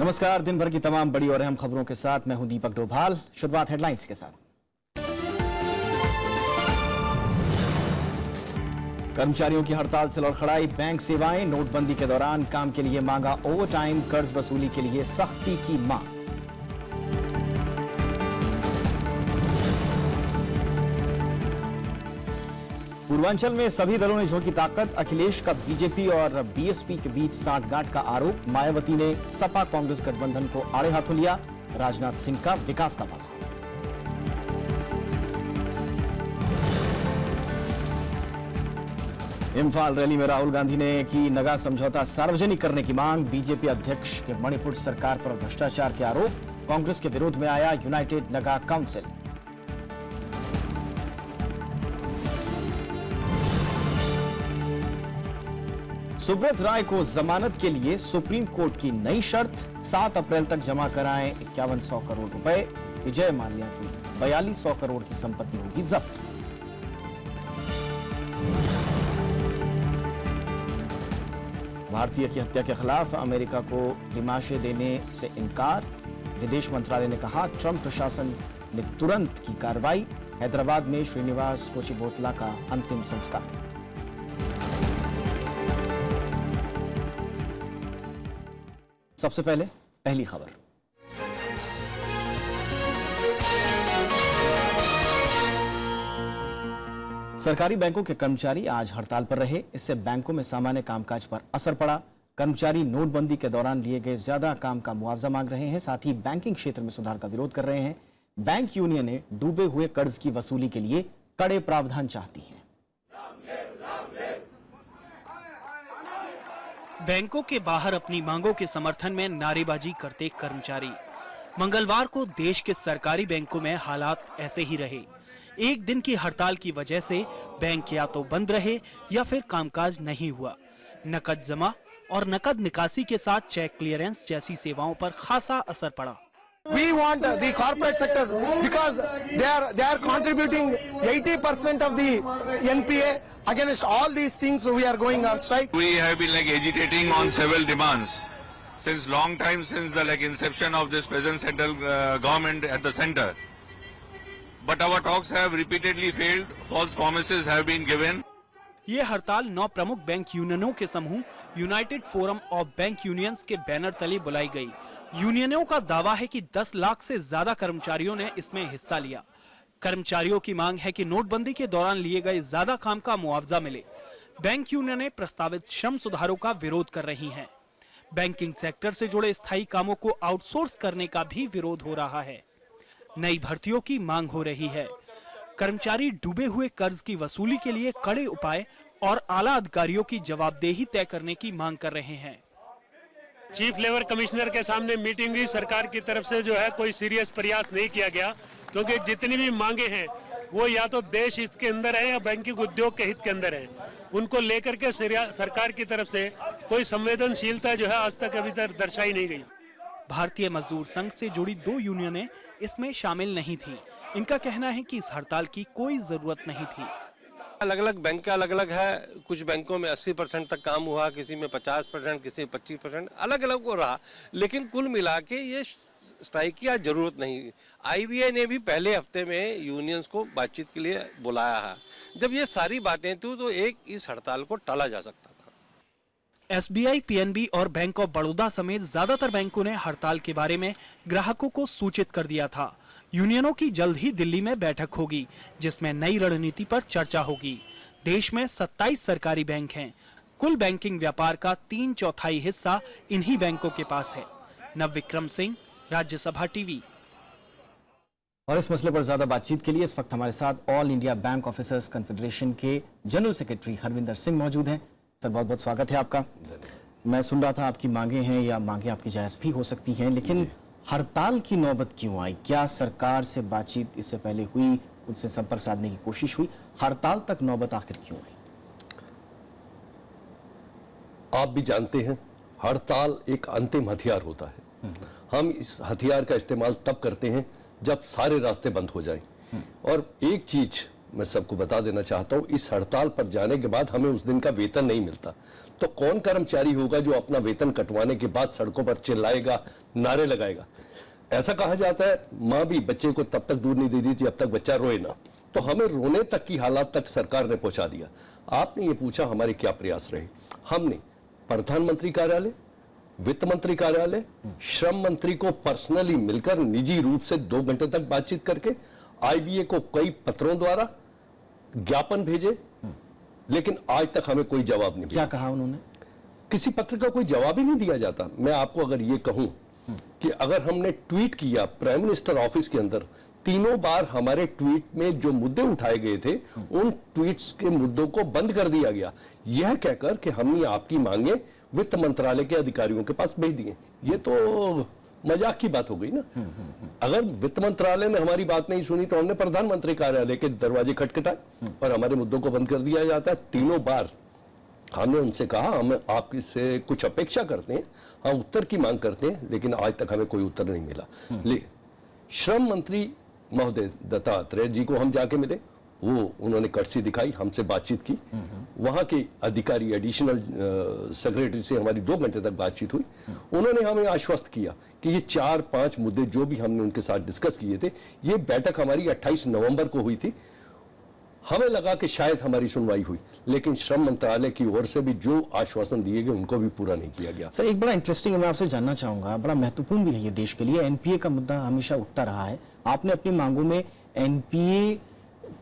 नमस्कार। दिन भर की तमाम बड़ी और अहम खबरों के साथ मैं हूं दीपक डोभाल। शुरुआत हेडलाइंस के साथ। कर्मचारियों की हड़ताल से लड़खड़ाई बैंक सेवाएं। नोटबंदी के दौरान काम के लिए मांगा ओवरटाइम। कर्ज वसूली के लिए सख्ती की मांग। पूर्वांचल में सभी दलों ने झोंकी ताकत। अखिलेश का बीजेपी और बीएसपी के बीच सांठगांठ का आरोप। मायावती ने सपा कांग्रेस गठबंधन को आड़े हाथों लिया। राजनाथ सिंह का विकास का वादा। इम्फाल रैली में राहुल गांधी ने की नगा समझौता सार्वजनिक करने की मांग। बीजेपी अध्यक्ष के मणिपुर सरकार पर भ्रष्टाचार के आरोप। कांग्रेस के विरोध में आया यूनाइटेड नगा काउंसिल। सुब्रत राय को जमानत के लिए सुप्रीम कोर्ट की नई शर्त। 7 अप्रैल तक जमा कराएं 5100 करोड़ रुपए। विजय माल्या की 4200 करोड़ की संपत्ति होगी जब्त। भारतीय की हत्या के खिलाफ अमेरिका को डिमाशे देने से इनकार। विदेश मंत्रालय ने कहा ट्रंप प्रशासन ने तुरंत की कार्रवाई। हैदराबाद में श्रीनिवास कोचिबोतला का अंतिम संस्कार। सबसे पहले पहली खबर। सरकारी बैंकों के कर्मचारी आज हड़ताल पर रहे। इससे बैंकों में सामान्य कामकाज पर असर पड़ा। कर्मचारी नोटबंदी के दौरान लिए गए ज्यादा काम का मुआवजा मांग रहे हैं। साथ ही बैंकिंग क्षेत्र में सुधार का विरोध कर रहे हैं। बैंक यूनियनें डूबे हुए कर्ज की वसूली के लिए कड़े प्रावधान चाहती हैं। बैंकों के बाहर अपनी मांगों के समर्थन में नारेबाजी करते कर्मचारी। मंगलवार को देश के सरकारी बैंकों में हालात ऐसे ही रहे। एक दिन की हड़ताल की वजह से बैंक या तो बंद रहे या फिर कामकाज नहीं हुआ। नकद जमा और नकद निकासी के साथ चेक क्लियरेंस जैसी सेवाओं पर खासा असर पड़ा। We want the corporate sectors because they are contributing 80% of the NPA. Against all these things, we are going on strike. We have been agitating on several demands since long time, since the inception of this present central government at the center. But our talks have repeatedly failed. False promises have been given. ये हड़ताल 9 प्रमुख bank यूनियनों के समूह United forum of bank unions के banner तले बुलाई गई। यूनियनों का दावा है कि 10 लाख से ज्यादा कर्मचारियों ने इसमें हिस्सा लिया। कर्मचारियों की मांग है कि नोटबंदी के दौरान लिए गए ज्यादा काम का मुआवजा मिले। बैंक यूनियनें प्रस्तावित श्रम सुधारों का विरोध कर रही हैं। बैंकिंग सेक्टर से जुड़े स्थायी कामों को आउटसोर्स करने का भी विरोध हो रहा है। नई भर्तियों की मांग हो रही है। कर्मचारी डूबे हुए कर्ज की वसूली के लिए कड़े उपाय और आला अधिकारियों की जवाबदेही तय करने की मांग कर रहे हैं। चीफ लेबर कमिश्नर के सामने मीटिंग हुई। सरकार की तरफ से जो है कोई सीरियस प्रयास नहीं किया गया, क्योंकि जितनी भी मांगे हैं वो या तो देश हित के अंदर है या बैंकिंग उद्योग के हित के अंदर है। उनको लेकर के सरकार की तरफ से कोई संवेदनशीलता जो है आज तक अभी तक दर्शाई नहीं गई। भारतीय मजदूर संघ से जुड़ी 2 यूनियनें इसमें शामिल नहीं थीं। इनका कहना है कि इस हड़ताल की कोई जरूरत नहीं थी। अलग अलग बैंक का अलग अलग है। कुछ बैंकों में 80% तक काम हुआ, किसी में 50%, किसी में 25%, अलग अलग हो रहा। लेकिन कुल मिला के ये स्ट्राइक की आज जरूरत नहीं। आईबीए ने भी पहले हफ्ते में यूनियंस को बातचीत के लिए बुलाया है। जब ये सारी बातें थी तो एक इस हड़ताल को टाला जा सकता था। एसबीआई, पीएनबी और बैंक ऑफ बड़ौदा समेत ज्यादातर बैंकों ने हड़ताल के बारे में ग्राहकों को सूचित कर दिया था। यूनियनों की जल्द ही दिल्ली में बैठक होगी, जिसमें नई रणनीति पर चर्चा होगी। देश में 27 सरकारी बैंक हैं। कुल बैंकिंग व्यापार का 3/4 हिस्सा इन्हीं बैंकों के पास है। नवविक्रम सिंह, राज्यसभा टीवी। और इस मसले पर ज्यादा बातचीत के लिए इस वक्त हमारे साथ all India bank officers confederation के जनरल सेक्रेटरी हरविंदर सिंह मौजूद हैं। सर, बहुत बहुत स्वागत है आपका। मैं सुन रहा था आपकी मांगे हैं या मांगे आपकी जायज भी हो सकती हैं, लेकिन हड़ताल की नौबत क्यों आई? क्या सरकार से बातचीत इससे पहले हुई, उनसे संपर्क साधने की कोशिश हुई? हड़ताल तक नौबत आखिर क्यों आई? आप भी जानते हैं हड़ताल एक अंतिम हथियार होता है। हम इस हथियार का इस्तेमाल तब करते हैं जब सारे रास्ते बंद हो जाएं। और एक चीज मैं सबको बता देना चाहता हूं, इस हड़ताल पर जाने के बाद हमें उस दिन का वेतन नहीं मिलता। तो कौन कर्मचारी होगा जो अपना वेतन कटवाने के बाद सड़कों पर चिल्लाएगा, नारे लगाएगा? ऐसा कहा जाता है मां भी बच्चे को तब तक दूध नहीं देती थी जब तक बच्चा रोए ना। तो हमें रोने तक की हालत तक सरकार ने पहुंचा दिया। आपने ये पूछा हमारे क्या प्रयास रहे। हमने प्रधानमंत्री कार्यालय, वित्त मंत्री कार्यालय, श्रम मंत्री को पर्सनली मिलकर निजी रूप से 2 घंटे तक बातचीत करके आईबीए को कई पत्रों द्वारा ज्ञापन भेजे, लेकिन आज तक हमें कोई जवाब नहीं क्या कहा उन्होंने? किसी पत्र का कोई जवाब ही नहीं दिया जाता। मैं आपको अगर ये कहूं कि अगर हमने ट्वीट किया प्राइम मिनिस्टर ऑफिस के अंदर, 3 बार हमारे ट्वीट में जो मुद्दे उठाए गए थे उन ट्वीट्स के मुद्दों को बंद कर दिया गया, यह कहकर कि हमने आपकी मांगे वित्त मंत्रालय के अधिकारियों के पास भेज दिए। ये तो मजाक की बात हो गई ना। अगर वित्त मंत्रालय ने हमारी बात नहीं सुनी तो हमने प्रधानमंत्री कार्यालय के दरवाजे खटखटाए और हमारे मुद्दों को बंद कर दिया जाता है। 3 बार हमने उनसे कहा हम आपसे कुछ अपेक्षा करते हैं, हम उत्तर की मांग करते हैं, लेकिन आज तक हमें कोई उत्तर नहीं मिला। लेकिन श्रम मंत्री महोदय दत्तात्रेय जी को हम जाके मिले, वो उन्होंने कर्टसी दिखाई, हमसे बातचीत की। वहां के अधिकारी एडिशनल सेक्रेटरी से हमारी 2 घंटे तक बातचीत हुई। उन्होंने हमें आश्वस्त किया कि ये 4-5 मुद्दे जो भी हमने उनके साथ डिस्कस किए थे, ये बैठक हमारी 28 नवंबर को हुई थी। हमें लगा कि शायद हमारी सुनवाई हुई, लेकिन श्रम मंत्रालय की ओर से भी जो आश्वासन दिए गए उनको भी पूरा नहीं किया गया। सर एक बड़ा इंटरेस्टिंग मैं आपसे जानना चाहूंगा, बड़ा महत्वपूर्ण भी है ये देश के लिए, एनपीए का मुद्दा हमेशा उठता रहा है। आपने अपनी मांगों में एनपीए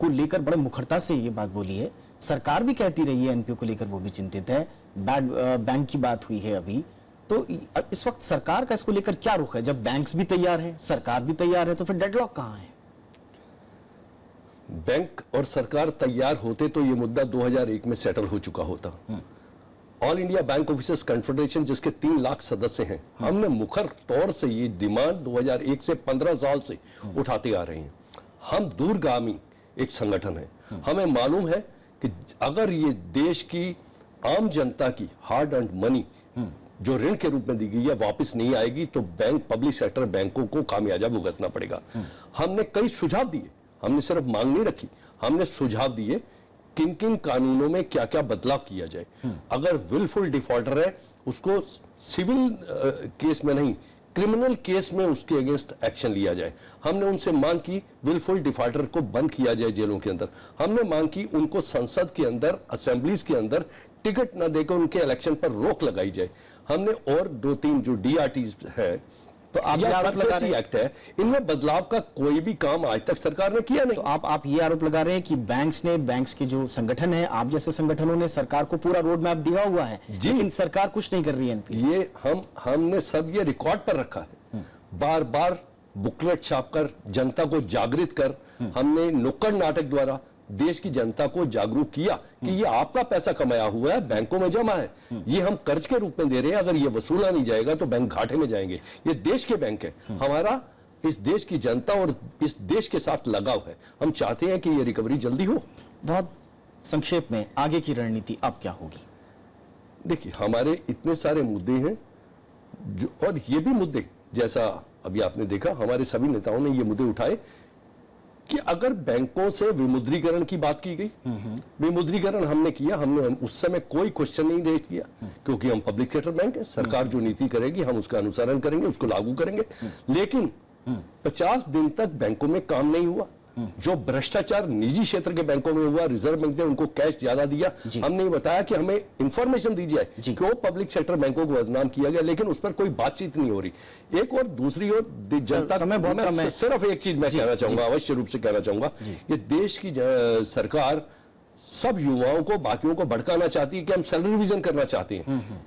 को लेकर बड़े मुखरता से ये बात बोली है, सरकार भी कहती रही है एनपीए को लेकर वो भी चिंतित है। बैंक की बात हुई है अभी, तो इस वक्त सरकार का इसको लेकर क्या रुख है? जब बैंक्स भी तैयार है, सरकार भी तैयार है, तो फिर डेडलॉक कहां है? बैंक और सरकार तैयार होते तो ये मुद्दा 2001 में सेटल हो चुका होता। All India bank officers confederation, जिसके 3 लाख सदस्य हैं, हमने मुखर तौर से ये डिमांड 2001 से 15 साल से उठाते आ रहे हैं। हम दूरगामी एक संगठन है। हमें मालूम है कि अगर ये देश की आम जनता की हार्ड अर्न्ड मनी जो ऋण के रूप में दी गई है वापस नहीं आएगी, तो बैंक, पब्लिक सेक्टर बैंकों को खामियाजा भुगतना पड़ेगा। हमने कई सुझाव दिए, हमने सिर्फ मांग नहीं रखी, हमने सुझाव दिए किन किन कानूनों में क्या क्या बदलाव किया जाए। अगर विलफुल डिफॉल्टर है उसको सिविल केस में नहीं, क्रिमिनल केस में उसके अगेंस्ट एक्शन लिया जाए। हमने उनसे मांग की विलफुल डिफॉल्टर को बंद किया जाए जेलों के अंदर। हमने मांग की उनको संसद के अंदर, असेंबलीज के अंदर टिकट न देकर उनके इलेक्शन पर रोक लगाई जाए। हमने और 2-3 जो डीआरटी है, तो आप ये आरोप लगा रहे हैं, एक्ट है, इनमें बदलाव का कोई भी काम आज तक सरकार ने किया नहीं। तो आप ये आरोप लगा रहे हैं कि बैंक्स के जो संगठन है, आप जैसे संगठनों ने सरकार को पूरा रोड मैप दिया हुआ है, लेकिन सरकार कुछ नहीं कर रही है। ये हमने सब ये रिकॉर्ड पर रखा है, बार बार बुकलेट छापकर जनता को जागृत कर, हमने नुक्कड़ नाटक द्वारा देश की जनता को जागरूक किया कि ये आपका पैसा कमाया हुआ है, बैंकों में जमा है, ये हम कर्ज के रूप में दे रहे हैं, अगर ये वसूला नहीं जाएगा तो बैंक घाटे में जाएंगे। ये देश के बैंक है, हमारा इस देश की जनता और इस देश के साथ लगाव है। हम चाहते हैं कि ये रिकवरी जल्दी हो। बहुत संक्षेप में आगे की रणनीति अब क्या होगी? देखिए, हमारे इतने सारे मुद्दे हैं जो, और ये भी मुद्दे जैसा अभी आपने देखा, हमारे सभी नेताओं ने ये मुद्दे उठाए कि अगर बैंकों से विमुद्रीकरण की बात की गई, विमुद्रीकरण हमने किया, हमने उस समय कोई क्वेश्चन नहीं रेज किया, क्योंकि हम पब्लिक सेक्टर बैंक है, सरकार जो नीति करेगी हम उसका अनुसरण करेंगे, उसको लागू करेंगे। लेकिन 50 दिन तक बैंकों में काम नहीं हुआ। जो भ्रष्टाचार निजी क्षेत्र के बैंकों में हुआ, रिजर्व बैंक ने उनको कैश ज्यादा दिया, हमने बताया कि हमें इंफॉर्मेशन दी जाए क्यों पब्लिक सेक्टर बैंकों को बदनाम किया गया, लेकिन उस पर कोई बातचीत नहीं हो रही। एक और दूसरी ओर जनता, मैं सिर्फ एक चीज मैं कहना चाहूंगा, अवश्य रूप से कहना चाहूंगा, ये देश की सरकार सब युवाओं को, बाकियों को भड़काना चाहती है कि हम सैलरी रिवीजन करना चाहते हैं।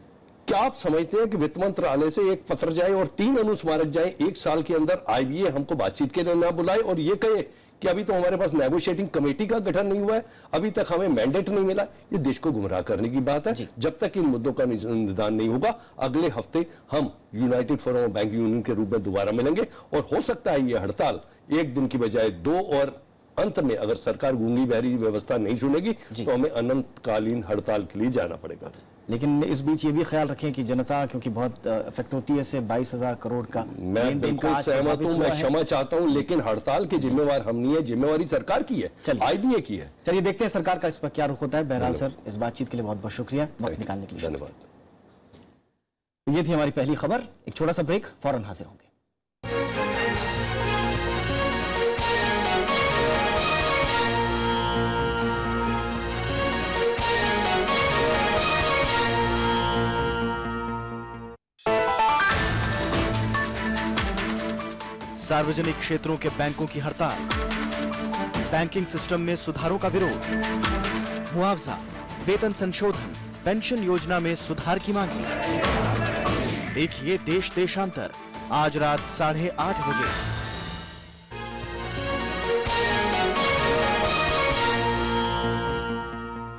क्या आप समझते हैं कि वित्त मंत्रालय से एक पत्र जाए और 3 अनुस्मारक जाए, 1 साल के अंदर आईबीए हमको बातचीत के लिए ना बुलाए और ये कहे कि अभी तो हमारे पास नेगोशिएटिंग कमेटी का गठन नहीं हुआ है, अभी तक हमें मैंडेट नहीं मिला? ये देश को गुमराह करने की बात है। जब तक इन मुद्दों का निदान नहीं होगा, अगले हफ्ते हम United forum of bank union के रूप में दोबारा मिलेंगे और हो सकता है ये हड़ताल 1 दिन की बजाय 2, और अंत में अगर सरकार गूंगी बहरी व्यवस्था नहीं सुनेगी तो हमें अनंतकालीन हड़ताल के लिए जाना पड़ेगा। लेकिन इस बीच ये भी ख्याल रखें कि जनता क्योंकि बहुत इफेक्ट होती है इससे 22,000 करोड़ का मैं लेन देन बिल्कुल का आज सहमत प्रभावित हूं, हुआ मैं है। क्षमा चाहता हूं, लेकिन हड़ताल के जिम्मेवार हम नहीं है, जिम्मेवारी सरकार की है, चलिए। IBA की है। चलिए देखते हैं सरकार का इस पर क्या रुख होता है। बहरहाल सर, इस बातचीत के लिए बहुत बहुत शुक्रिया, वक्त निकालने के लिए शुक्रिया। धन्यवाद। ये थी हमारी पहली खबर। एक छोटा सा ब्रेक, फौरन हाजिर होंगे। सार्वजनिक क्षेत्रों के बैंकों की हड़ताल, बैंकिंग सिस्टम में सुधारों का विरोध, मुआवजा, वेतन संशोधन, पेंशन योजना में सुधार की मांग। देखिए देश देशांतर आज रात 8:30 बजे।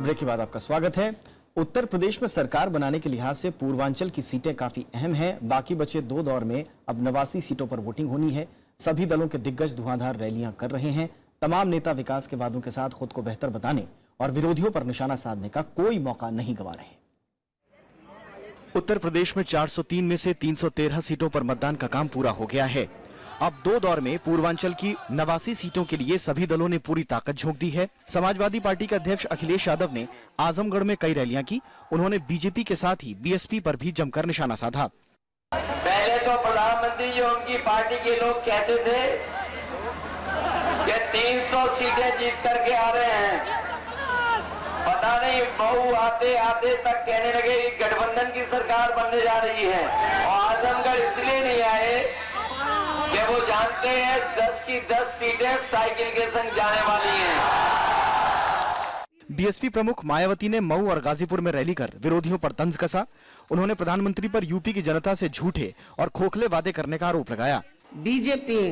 ब्रेक के बाद आपका स्वागत है। उत्तर प्रदेश में सरकार बनाने के लिहाज से पूर्वांचल की सीटें काफी अहम हैं। बाकी बचे 2 दौर में अब 89 सीटों पर वोटिंग होनी है। सभी दलों के दिग्गज धुआंधार रैलियां कर रहे हैं। तमाम नेता विकास के वादों के साथ खुद को बेहतर बताने और विरोधियों पर निशाना साधने का कोई मौका नहीं गंवा रहे। उत्तर प्रदेश में 403 में से 313 सीटों पर मतदान का काम पूरा हो गया है। अब 2 दौर में पूर्वांचल की 89 सीटों के लिए सभी दलों ने पूरी ताकत झोंक दी है। समाजवादी पार्टी के अध्यक्ष अखिलेश यादव ने आजमगढ़ में कई रैलियां की। उन्होंने बीजेपी के साथ ही बीएसपी पर भी जमकर निशाना साधा। पहले तो प्रधानमंत्री जी उनकी पार्टी के लोग कहते थे कि 300 सीटें जीत करके आ रहे हैं। पता नहीं बहु आते आते तक कहने लगे कि गठबंधन की सरकार बनने जा रही है। और आजमगढ़ इसलिए नहीं आए कि वो जानते हैं 10 की 10 सीटें साइकिल के संग जाने वाली हैं। बीएसपी प्रमुख मायावती ने मऊ और गाजीपुर में रैली कर विरोधियों पर तंज कसा। उन्होंने प्रधानमंत्री पर यूपी की जनता से झूठे और खोखले वादे करने का आरोप लगाया। बीजेपी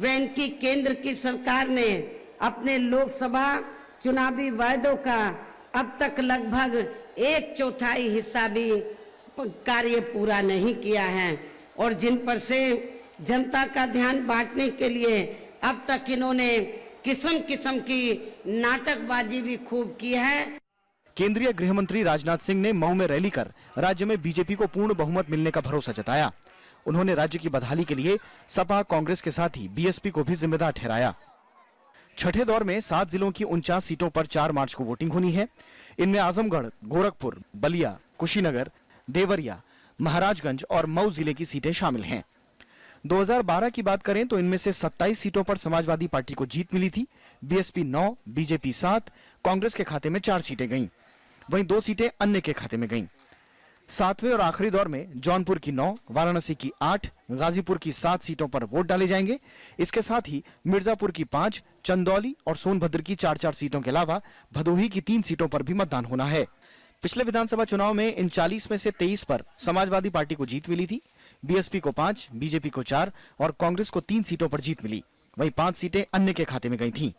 व इनकी केंद्र की सरकार ने अपने लोकसभा चुनावी वायदों का अब तक लगभग 1/4 हिस्सा भी कार्य पूरा नहीं किया है और जिन पर से जनता का ध्यान बांटने के लिए अब तक इन्होंने किस्म किस्म की नाटकबाजी भी खूब की है। केंद्रीय गृह मंत्री राजनाथ सिंह ने मऊ में रैली कर राज्य में बीजेपी को पूर्ण बहुमत मिलने का भरोसा जताया। उन्होंने राज्य की बदहाली के लिए सपा कांग्रेस के साथ ही बीएसपी को भी जिम्मेदार ठहराया। छठे दौर में 7 जिलों की 49 सीटों पर 4 मार्च को वोटिंग होनी है। इनमें आजमगढ़, गोरखपुर, बलिया, कुशीनगर, देवरिया, महाराजगंज और मऊ जिले की सीटें शामिल हैं। 2012 की बात करें तो इनमें से 27 सीटों पर समाजवादी पार्टी को जीत मिली थी। बीएसपी 9, बीजेपी 7, कांग्रेस के खाते में 4 सीटें गईं। वहीं 2 सीटें अन्य के खाते में गईं। 7वें और आखिरी दौर में जौनपुर की 9, वाराणसी की 8, गाजीपुर की 7 सीटों पर वोट डाले जाएंगे। इसके साथ ही मिर्जापुर की 5, चंदौली और सोनभद्र की 4-4 सीटों के अलावा भदोही की 3 सीटों पर भी मतदान होना है। पिछले विधानसभा चुनाव में इन 40 में से 23 पर समाजवादी पार्टी को जीत मिली थी। बीएसपी को 5, बीजेपी को 4 और कांग्रेस को 3 सीटों पर जीत मिली। वहीं 5 सीटें अन्य के खाते में गई थीं।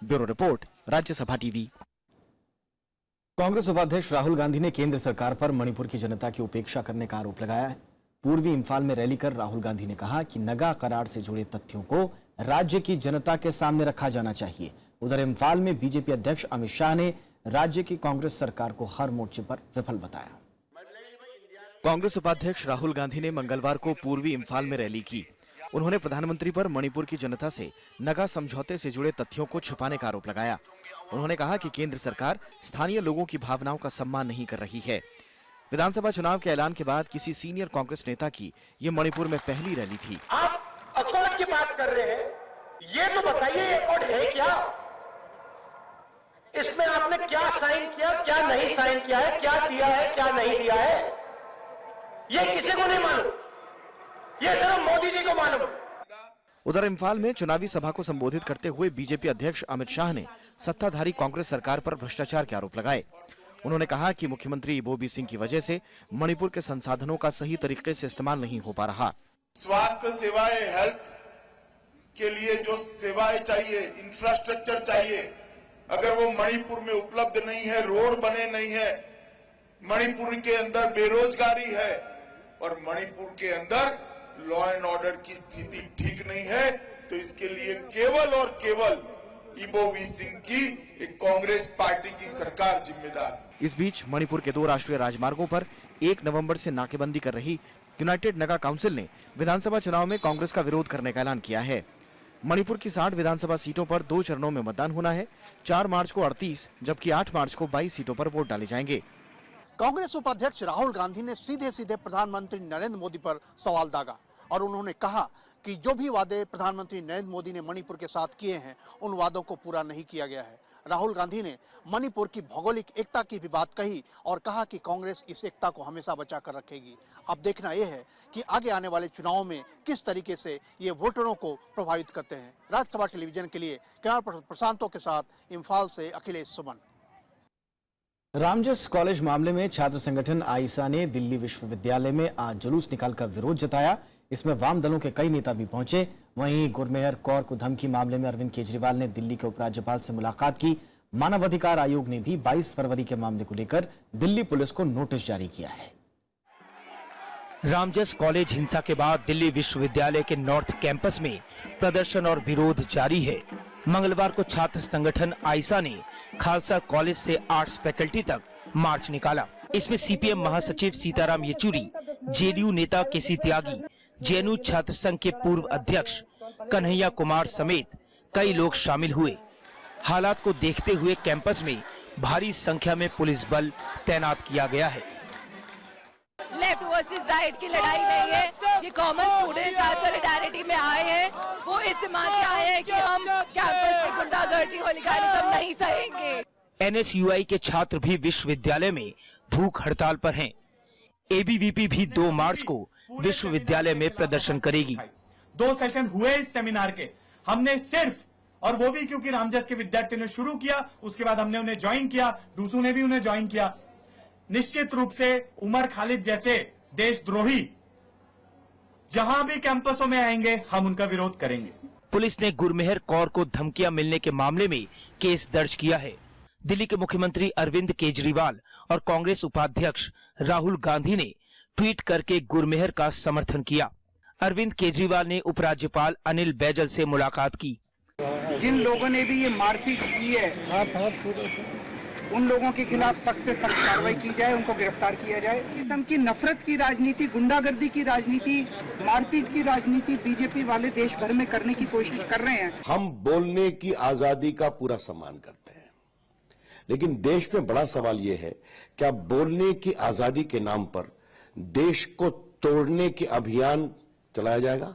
Bureau report, Rajya Sabha TV. Congress उपाध्यक्ष राहुल गांधी ने केंद्र सरकार पर मणिपुर की जनता की उपेक्षा करने का आरोप लगाया है। पूर्वी इंफाल में रैली कर राहुल गांधी ने कहा कि नगा करार से जुड़े तथ्यों को राज्य की जनता के सामने रखा जाना चाहिए। उधर इंफाल में बीजेपी अध्यक्ष अमित शाह ने राज्य की कांग्रेस सरकार को हर मोर्चे पर विफल बताया। कांग्रेस उपाध्यक्ष राहुल गांधी ने मंगलवार को पूर्वी इंफाल में रैली की। उन्होंने प्रधानमंत्री पर मणिपुर की जनता से नगा समझौते से जुड़े तथ्यों को छिपाने का आरोप लगाया। उन्होंने कहा कि केंद्र सरकार स्थानीय लोगों की भावनाओं का सम्मान नहीं कर रही है। विधानसभा चुनाव के ऐलान के बाद किसी सीनियर कांग्रेस नेता की ये मणिपुर में पहली रैली थी। आप अकॉर्ड की बात कर रहे हैं, ये तो बताइए ये अकॉर्ड है क्या? इसमें आपने क्या साइन किया, क्या नहीं साइन किया है, क्या दिया है, क्या नहीं दिया है, ये किसी को नहीं मालूम, ये सिर्फ मोदी जी को मालूम है। उधर इंफाल में चुनावी सभा को संबोधित करते हुए बीजेपी अध्यक्ष अमित शाह ने सत्ताधारी कांग्रेस सरकार पर भ्रष्टाचार के आरोप लगाए। उन्होंने कहा कि मुख्यमंत्री इबोबी सिंह की वजह से मणिपुर के संसाधनों का सही तरीके से इस्तेमाल नहीं हो पा रहा। स्वास्थ्य सेवाएं, हेल्थ के लिए जो सेवाएं चाहिए, इंफ्रास्ट्रक्चर चाहिए, अगर वो मणिपुर में उपलब्ध नहीं है, रोड बने नहीं है, मणिपुर के अंदर बेरोजगारी है और मणिपुर के अंदर लॉ एंड ऑर्डर की स्थिति ठीक नहीं है, तो इसके लिए केवल और केवल इबोवी सिंह की एक कांग्रेस पार्टी की सरकार जिम्मेदार है। इस बीच मणिपुर के 2 राष्ट्रीय राजमार्गों पर 1 नवंबर से नाकेबंदी कर रही यूनाइटेड नगा काउंसिल ने विधानसभा चुनाव में कांग्रेस का विरोध करने का ऐलान किया है। मणिपुर की 60 विधानसभा सीटों पर 2 चरणों में मतदान होना है। 4 मार्च को 38 जबकि 8 मार्च को 22 सीटों पर वोट डाले जाएंगे। कांग्रेस उपाध्यक्ष राहुल गांधी ने सीधे सीधे प्रधानमंत्री नरेंद्र मोदी पर सवाल दागा और उन्होंने कहा कि जो भी वादे प्रधानमंत्री नरेंद्र मोदी ने मणिपुर के साथ किए हैं उन वादों को पूरा नहीं किया गया है। राहुल गांधी ने मणिपुर की भौगोलिक एकता की भी बात कही और कहा कि कांग्रेस इस एकता को हमेशा बचा कर रखेगी। अब देखना यह है कि आगे आने वाले चुनावों में किस तरीके से ये वोटरों को प्रभावित करते हैं। राज्यसभा टेलीविजन के लिए कैमरा प्रशांतों के साथ इम्फाल से अखिलेश सुमन। रामजस कॉलेज मामले में छात्र संगठन आईसा ने दिल्ली विश्वविद्यालय में आज जुलूस निकालकर विरोध जताया। इसमें वाम दलों के कई नेता भी पहुंचे। वहीं गुरमेहर कौर को धमकी मामले में अरविंद केजरीवाल ने दिल्ली के उपराज्यपाल से मुलाकात की। मानवाधिकार आयोग ने भी 22 फरवरी के मामले को लेकर दिल्ली पुलिस को नोटिस जारी किया है। रामजस कॉलेज हिंसा के बाद दिल्ली विश्वविद्यालय के नॉर्थ कैंपस में प्रदर्शन और विरोध जारी है। मंगलवार को छात्र संगठन आईसा ने खालसा कॉलेज से आर्ट्स फैकल्टी तक मार्च निकाला। इसमें सीपीएम महासचिव सीताराम येचुरी, जेडीयू नेता केसी त्यागी, जेएनयू छात्र संघ के पूर्व अध्यक्ष कन्हैया कुमार समेत कई लोग शामिल हुए। हालात को देखते हुए कैंपस में भारी संख्या में पुलिस बल तैनात किया गया है। लेफ्ट वर्सेस राइट की लड़ाई नहीं है, ये कॉमन स्टूडेंट्स आज सॉलिडारिटी में आए हैं। वो इस मान से आए हैं कि हम कैंपस में गुंडागर्दी होलिगारिज्म नहीं सहेंगे। एनएसयूआई के छात्र भी विश्वविद्यालय में भूख हड़ताल पर हैं। एबीवीपी भी 2 मार्च को विश्वविद्यालय में प्रदर्शन करेगी। 2 सेशन हुए इस सेमिनार के, हमने सिर्फ, और वो भी क्योंकि रामजस के विद्यार्थियों ने शुरू किया, उसके बाद हमने उन्हें ज्वाइन किया, दूसरों ने भी उन्हें ज्वाइन किया। निश्चित रूप से उमर खालिद जैसे देशद्रोही जहां भी कैंपसों में आएंगे हम उनका विरोध करेंगे। पुलिस ने गुरमेहर कौर को धमकियां मिलने के मामले में केस दर्ज किया है। दिल्ली के मुख्यमंत्री अरविंद केजरीवाल और कांग्रेस उपाध्यक्ष राहुल गांधी ने ट्वीट करके गुरमेहर का समर्थन किया। अरविंद केजरीवाल ने उपराज्यपाल अनिल बैजल से मुलाकात की। जिन लोगों ने भी ये मारपीट की है उन लोगों के खिलाफ सख्त से सख्त कार्रवाई की जाए, उनको गिरफ्तार किया जाए। किस्म की नफरत की राजनीति, गुंडागर्दी की राजनीति, मारपीट की राजनीति बीजेपी वाले देश भर में करने की कोशिश कर रहे हैं। हम बोलने की आजादी का पूरा सम्मान करते हैं, लेकिन देश में बड़ा सवाल यह है क्या बोलने की आजादी के नाम पर देश को तोड़ने के अभियान चलाया जाएगा।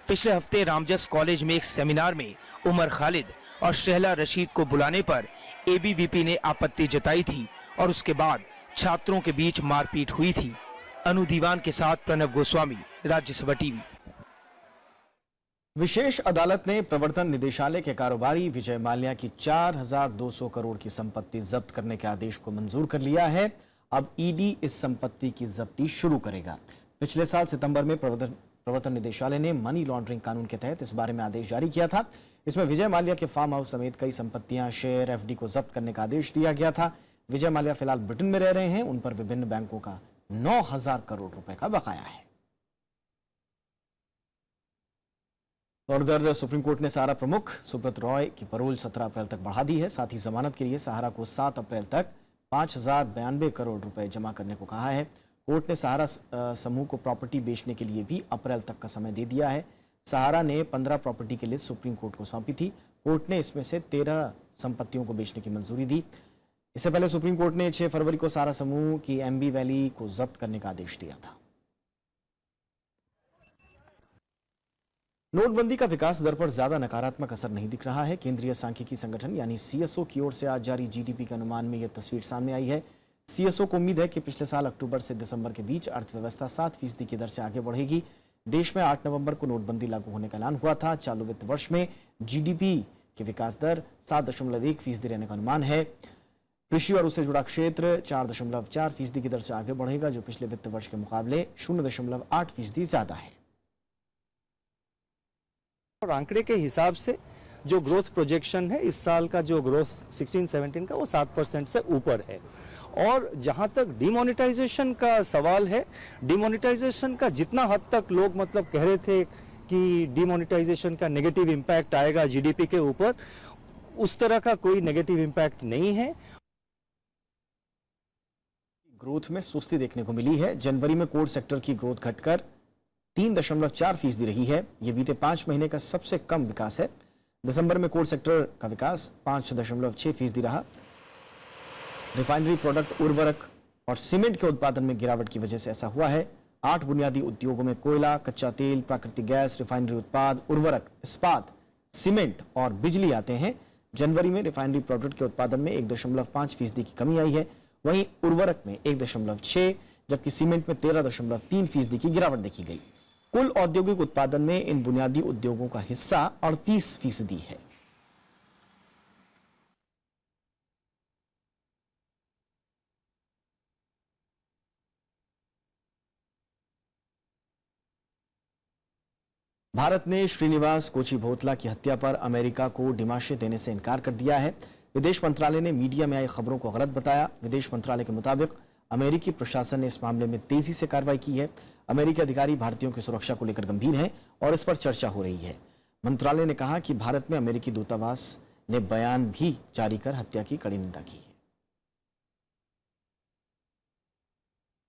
पिछले हफ्ते रामजस कॉलेज में एक सेमिनार में उमर खालिद और शहला रशीद को बुलाने पर एबीवीपी ने आपत्ति जताई थी और उसके बाद छात्रों के बीच मारपीट हुई थी। अनु दीवान के साथ प्रणव गोस्वामी, राज्यसभा टीवी। विशेष अदालत ने प्रवर्तन निदेशालय के कारोबारी विजय माल्या की 4200 करोड़ की संपत्ति जब्त करने के आदेश को मंजूर कर लिया है। अब ईडी इस संपत्ति की जब्ती शुरू करेगा। पिछले साल सितंबर में प्रवर्तन निदेशालय ने मनी लॉन्ड्रिंग कानून के तहत इस बारे में आदेश जारी किया था। इसमें विजय माल्या के फार्म हाउस समेत कई संपत्तियां, शेयर, एफडी को जब्त करने का आदेश दिया गया था। विजय माल्या फिलहाल ब्रिटेन में रह रहे हैं। उन पर विभिन्न बैंकों का 9000 करोड़ रुपए का बकाया है। और उधर सुप्रीम कोर्ट ने सहारा प्रमुख सुब्रत रॉय की पैरोल 17 अप्रैल तक बढ़ा दी है। साथ ही जमानत के लिए सहारा को 7 अप्रैल तक 5092 करोड़ रुपए जमा करने को कहा है। कोर्ट ने सहारा समूह को प्रॉपर्टी बेचने के लिए भी अप्रैल तक का समय दे दिया है। सहारा ने 15 प्रॉपर्टी की लिस्ट सुप्रीम कोर्ट को सौंपी थी। कोर्ट ने इसमें से 13 संपत्तियों को बेचने की मंजूरी दी। इससे पहले सुप्रीम कोर्ट ने 6 फरवरी को सहारा समूह की एमबी वैली को जब्त करने का आदेश दिया था। नोटबंदी का विकास दर पर ज्यादा नकारात्मक असर नहीं दिख रहा है। केंद्रीय सांख्यिकी संगठन यानी सीएसओ की ओर से आज जारी जीडीपी के अनुमान में यह तस्वीर सामने आई है। सीएसओ को उम्मीद है कि पिछले साल अक्टूबर से दिसंबर के बीच अर्थव्यवस्था 7% की दर से आगे बढ़ेगी। देश में 8 नवंबर को नोटबंदी लागू होने का ऐलान हुआ था। चालू वित्त वर्ष में जीडीपी की विकास दर 7.1% रहने का अनुमान है। कृषि और उससे जुड़ा क्षेत्र 4.4% की दर से आगे बढ़ेगा, जो पिछले वित्त वर्ष के मुकाबले 0.8% ज्यादा है। और आंकड़े के हिसाब से जो ग्रोथ प्रोजेक्शन है इस साल का, जो ग्रोथ 16-17 का, वो 7% से ऊपर है। और जहां तक डिमोनेटाइजेशन का सवाल है, डिमोनेटाइजेशन का जितना हद तक लोग मतलब कह रहे थे कि डिमोनेटाइजेशन का नेगेटिव इम्पैक्ट आएगा जीडीपी के ऊपर, उस तरह का कोई नेगेटिव इम्पैक्ट नहीं है। ग्रोथ में सुस्ती देखने को मिली है। जनवरी में कोर सेक्टर की ग्रोथ घटकर 3.4% रही है। यह बीते 5 महीने का सबसे कम विकास है। दिसंबर में कोर सेक्टर का विकास 5.6% रहा। रिफाइनरी प्रोडक्ट, उर्वरक और सीमेंट के उत्पादन में गिरावट की वजह से ऐसा हुआ है। 8 बुनियादी उद्योगों में कोयला, कच्चा तेल, प्राकृतिक गैस, रिफाइनरी उत्पाद, उर्वरक, इस्पात, सीमेंट और बिजली आते हैं। जनवरी में रिफाइनरी प्रोडक्ट के उत्पादन में 1.5% की कमी आई है। वहीं उर्वरक में 1.6, जबकि सीमेंट में 13.3% की गिरावट देखी गई। कुल औद्योगिक उत्पादन में इन बुनियादी उद्योगों का हिस्सा 38% है। भारत ने श्रीनिवास कोचीभोतला की हत्या पर अमेरिका को डिमाशे देने से इनकार कर दिया है। विदेश मंत्रालय ने मीडिया में आई खबरों को गलत बताया। विदेश मंत्रालय के मुताबिक अमेरिकी प्रशासन ने इस मामले में तेजी से कार्रवाई की है। अमेरिकी अधिकारी भारतीयों की सुरक्षा को लेकर गंभीर हैं और इस पर चर्चा हो रही है। मंत्रालय ने कहा कि भारत में अमेरिकी दूतावास ने बयान भी जारी कर हत्या की कड़ी निंदा की है।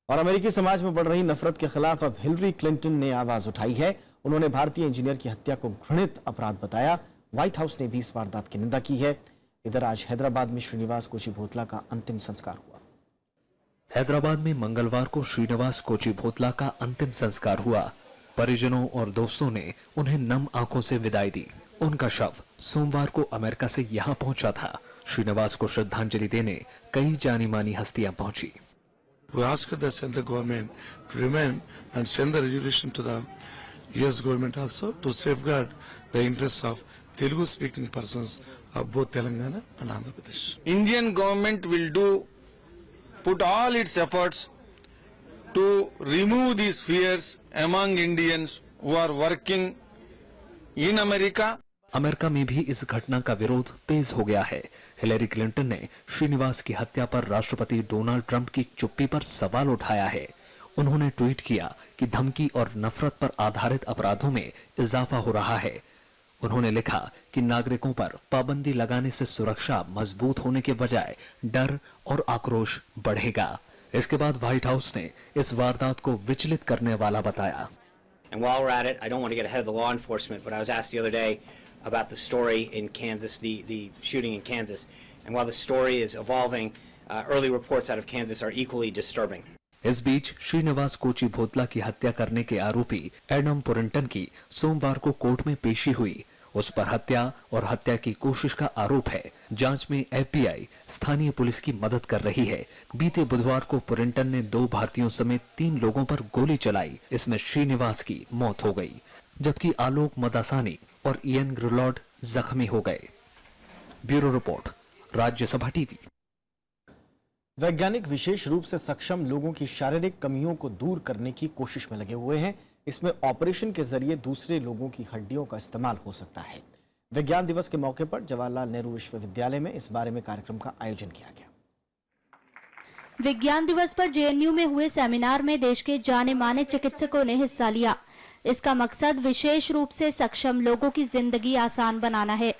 और अमेरिकी समाज में बढ़ रही नफरत के खिलाफ अब हिलरी क्लिंटन ने आवाज उठाई है। उन्होंने भारतीय इंजीनियर की हत्या को घृणित अपराध बताया। व्हाइट हाउस ने भी इस वारदात की निंदा की है। इधर आज हैदराबाद में श्रीनिवास कोचीभोतला का अंतिम संस्कार हुआ। हैदराबाद में मंगलवार को श्रीनिवास कोचीभोतला का अंतिम संस्कार हुआ। परिजनों और दोस्तों ने उन्हें नम आंखों से विदाई दी। उनका शव सोमवार को अमेरिका से यहां पहुंचा था। श्रीनिवास को श्रद्धांजलि देने कई जानी मानी हस्तियां पहुंची। We asked the central government to remain and send the resolution to the US government also to safeguard the interests of Telugu-speaking persons of both Telangana and Andhra Pradesh. Indian government will put all its efforts to remove these fears among Indians who are working in America. America में भी इस घटना का विरोध तेज हो गया है। Hillary Clinton ने श्रीनिवास की हत्या पर राष्ट्रपति डोनाल्ड ट्रंप की चुप्पी पर सवाल उठाया है। उन्होंने ट्वीट किया कि धमकी और नफरत पर आधारित अपराधों में इजाफा हो रहा है। उन्होंने लिखा कि नागरिकों पर पाबंदी लगाने से सुरक्षा मजबूत होने के बजाय डर और आक्रोश बढ़ेगा। इसके बाद व्हाइट हाउस ने इस वारदात को विचलित करने वाला बताया। And while we're at it, I don't want to get ahead of the law enforcement, but I was asked the other day about the story in Kansas, the shooting in Kansas. And while the story is evolving, early reports out of Kansas are equally disturbing. इस बीच श्रीनिवास कोचीभोतला की हत्या करने के आरोपी Adam पुरिंटन की सोमवार को court में पेशी हुई। उस पर हत्या और हत्या की कोशिश का आरोप है। जांच में FBI स्थानीय पुलिस की मदद कर रही है। बीते बुधवार को पुरिंटन ने 2 भारतीयों समेत 3 लोगों पर गोली चलाई। इसमें श्रीनिवास की मौत हो गई, जबकि आलोक मदासानी और इयन ग्रिलॉड जख्मी हो गए। Bureau report, Rajya Sabha TV. वैज्ञानिक विशेष रूप से सक्षम लोगों की शारीरिक कमियों को दूर करने की कोशिश में लगे हुए हैं। इसमें ऑपरेशन के जरिए दूसरे लोगों की हड्डियों का इस्तेमाल हो सकता है। विज्ञान दिवस के मौके पर जवाहरलाल नेहरू विश्वविद्यालय में इस बारे में कार्यक्रम का आयोजन किया गया। विज्ञान दिवस पर JNU में हुए सेमिनार में देश के जाने माने चिकित्सकों ने हिस्सा लिया। इसका मकसद विशेष रूप से सक्षम लोगों की जिंदगी आसान बनाना है।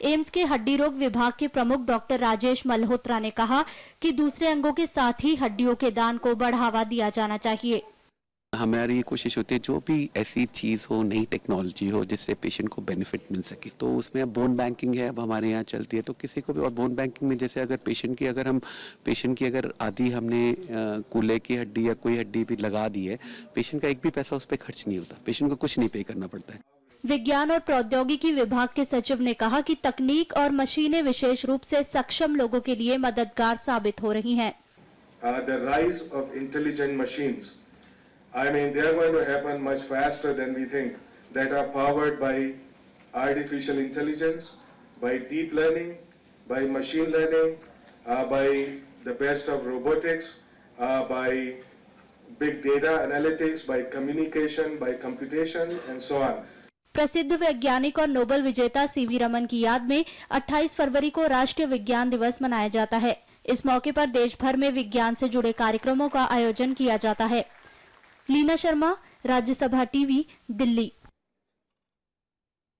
एम्स के हड्डी रोग विभाग के प्रमुख डॉक्टर राजेश मल्होत्रा ने कहा कि दूसरे अंगों के साथ ही हड्डियों के दान को बढ़ावा दिया जाना चाहिए। हमारी कोशिश होती है जो भी ऐसी चीज़ हो, नई टेक्नोलॉजी हो जिससे पेशेंट को बेनिफिट मिल सके। तो उसमें अब बोन बैंकिंग है, अब हमारे यहाँ चलती है। तो किसी को भी, और बोन बैंकिंग में जैसे अगर पेशेंट की अगर आधी हमने कूल्हे की हड्डी या कोई हड्डी भी लगा दी है, पेशेंट का एक भी पैसा उस पर खर्च नहीं होता, पेशेंट को कुछ नहीं पे करना पड़ता है। विज्ञान और प्रौद्योगिकी विभाग के सचिव ने कहा कि तकनीक और मशीनें विशेष रूप से सक्षम लोगों के लिए मददगार साबित हो रही हैं। The rise of intelligent machines, I mean, they are going to happen much faster than we think, that are powered by artificial intelligence, by deep learning, by machine learning, by the best of robotics, by big data analytics, by communication, by computation, and so on. प्रसिद्ध वैज्ञानिक और Nobel विजेता CV Raman की याद में 28 फरवरी को राष्ट्रीय विज्ञान दिवस मनाया जाता है। इस मौके पर देश भर में विज्ञान से जुड़े कार्यक्रमों का आयोजन किया जाता है। लीना शर्मा, राज्यसभा टीवी, दिल्ली।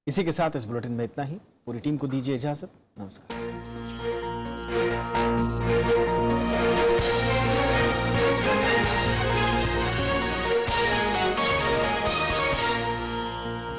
इसी के साथ इस बुलेटिन में इतना ही। पूरी टीम को दीजिए इजाजत। नमस्कार।